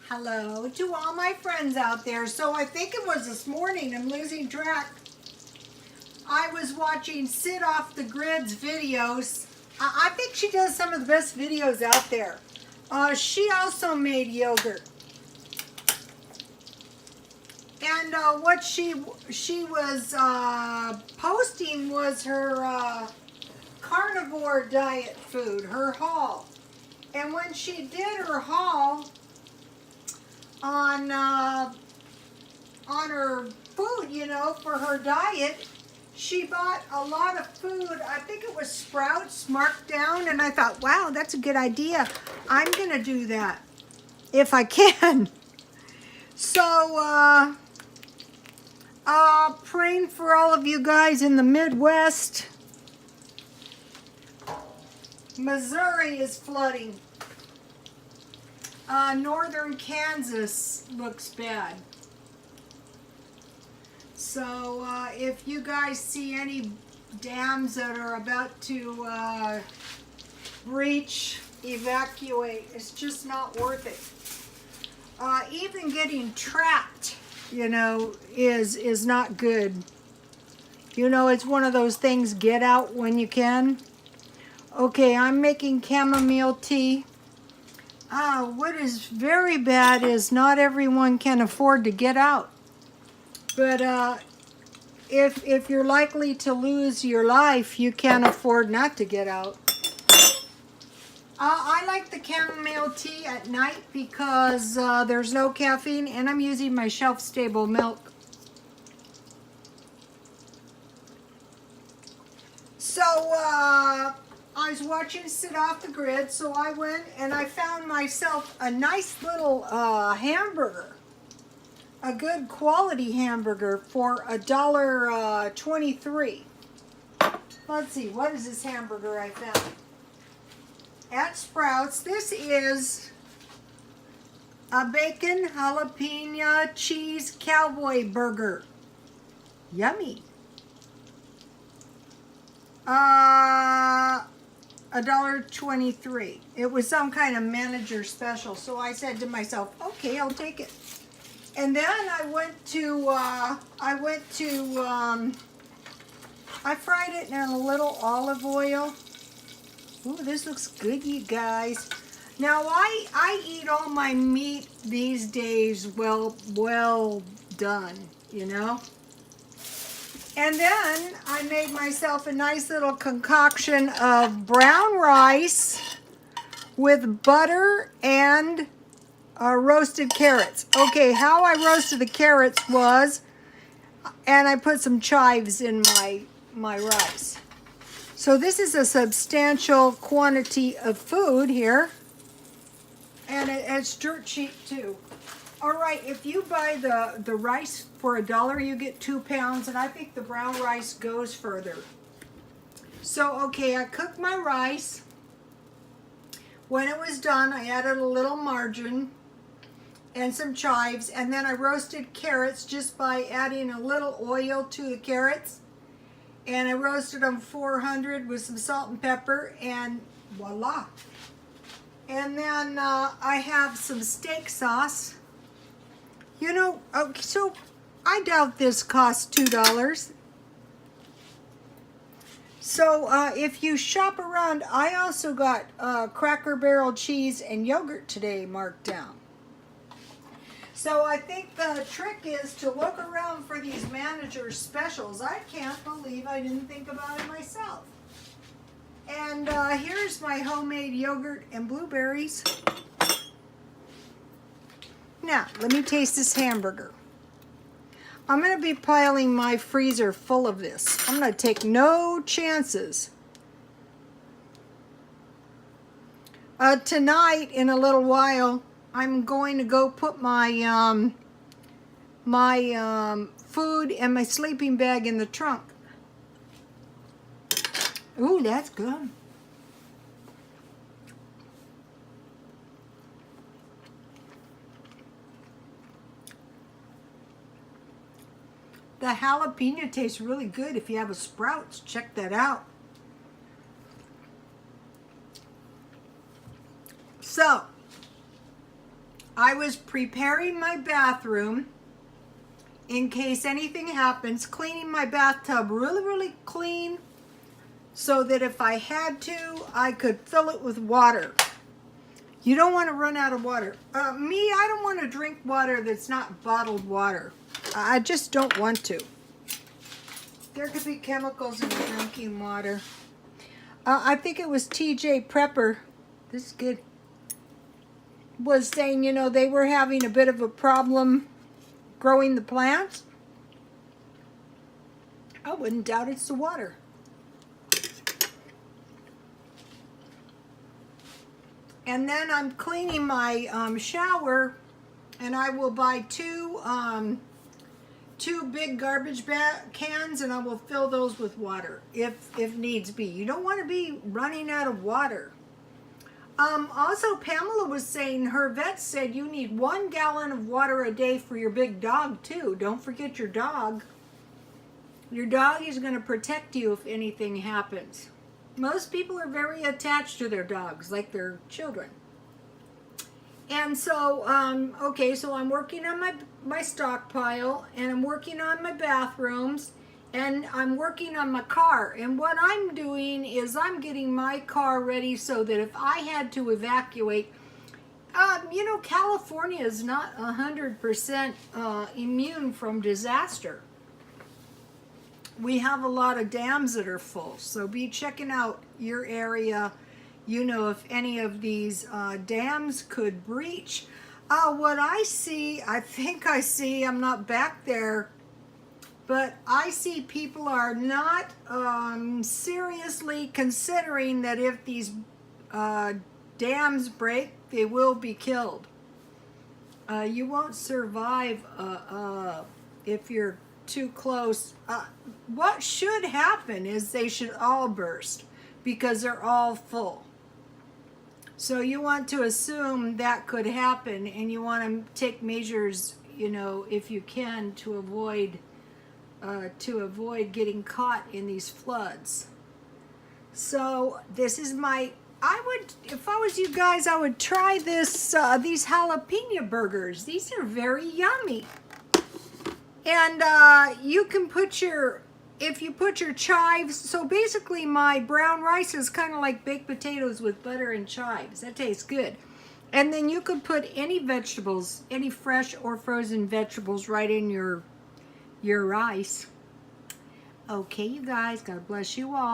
Hello to all my friends out there. So I think it was this morning, I'm losing track. I was watching Sit Off the Grid's videos. I think she does some of the best videos out there. She also made yogurt. And what she was posting was her carnivore diet food, her haul. And when she did her haul on her food, you know, for her diet, she bought a lot of food. I think it was Sprouts marked down, and I thought, wow, that's a good idea. I'm gonna do that if I can. So praying for all of you guys in the Midwest. Missouri is flooding. Northern Kansas looks bad. So if you guys see any dams that are about to breach, evacuate. It's just not worth it. Even getting trapped, you know, is not good. You know, it's one of those things, get out when you can. Okay, I'm making chamomile tea. What is very bad is not everyone can afford to get out. But if you're likely to lose your life, you can't afford not to get out. I like the chamomile tea at night because there's no caffeine, and I'm using my shelf-stable milk. So I was watching Sit Off the Grid, so I went and I found myself a nice little hamburger. A good quality hamburger for $1.23. Let's see, what is this hamburger I found? At Sprouts. This is a bacon jalapeno cheese cowboy burger. Yummy. $1.23. It was some kind of manager special, so I said to myself, okay, I'll take it. And then I fried it in a little olive oil. Ooh, this looks good, you guys. Now I eat all my meat these days well done, you know. And then I made myself a nice little concoction of brown rice with butter and roasted carrots. Okay, how I roasted the carrots was, and I put some chives in my rice. So this is a substantial quantity of food here, and it's dirt cheap too. All right, if you buy the rice for $1, you get 2 pounds, and I think the brown rice goes further. So, okay, I cooked my rice. When it was done, I added a little margarine and some chives, and then I roasted carrots just by adding a little oil to the carrots. And I roasted them 400 with some salt and pepper, and voila. And then I have some steak sauce. You know, so I doubt this costs $2. So if you shop around, I also got Cracker Barrel cheese and yogurt today marked down. So I think the trick is to look around for these manager specials. I can't believe I didn't think about it myself. And here's my homemade yogurt and blueberries. Now, let me taste this hamburger. I'm going to be piling my freezer full of this. I'm going to take no chances. Tonight, in a little while, I'm going to go put my food and my sleeping bag in the trunk. Ooh, that's good. The jalapeno tastes really good. If you have a Sprouts, check that out. So, I was preparing my bathroom in case anything happens, cleaning my bathtub really, really clean so that if I had to, I could fill it with water. You don't want to run out of water. I don't want to drink water that's not bottled water. I just don't want to. There could be chemicals in the drinking water. I think it was TJ Prepper. This is good. Was saying, you know, they were having a bit of a problem growing the plants. I wouldn't doubt it's the water. And then I'm cleaning my shower, and I will buy two big garbage cans, and I will fill those with water if needs be. You don't want to be running out of water. Also, Pamela was saying her vet said you need 1 gallon of water a day for your big dog too. Don't forget your dog. Your dog is going to protect you if anything happens. Most people are very attached to their dogs, like their children. And so, okay, so I'm working on my stockpile, and I'm working on my bathrooms, and I'm working on my car. And what I'm doing is I'm getting my car ready so that if I had to evacuate, you know, California is not 100% immune from disaster. We have a lot of dams that are full, so be checking out your area, you know, if any of these dams could breach. What I see, I think I see, I'm not back there, but I see people are not seriously considering that if these dams break, they will be killed. You won't survive if you're too close. What should happen is they should all burst because they're all full. So you want to assume that could happen, and you want to take measures, you know, if you can, to avoid getting caught in these floods. So this is if I was you guys, I would try these jalapeno burgers. These are very yummy. And you can put if you put your chives, so basically my brown rice is kind of like baked potatoes with butter and chives. That tastes good. And then you could put any vegetables, any fresh or frozen vegetables right in your rice. Okay, you guys, God bless you all.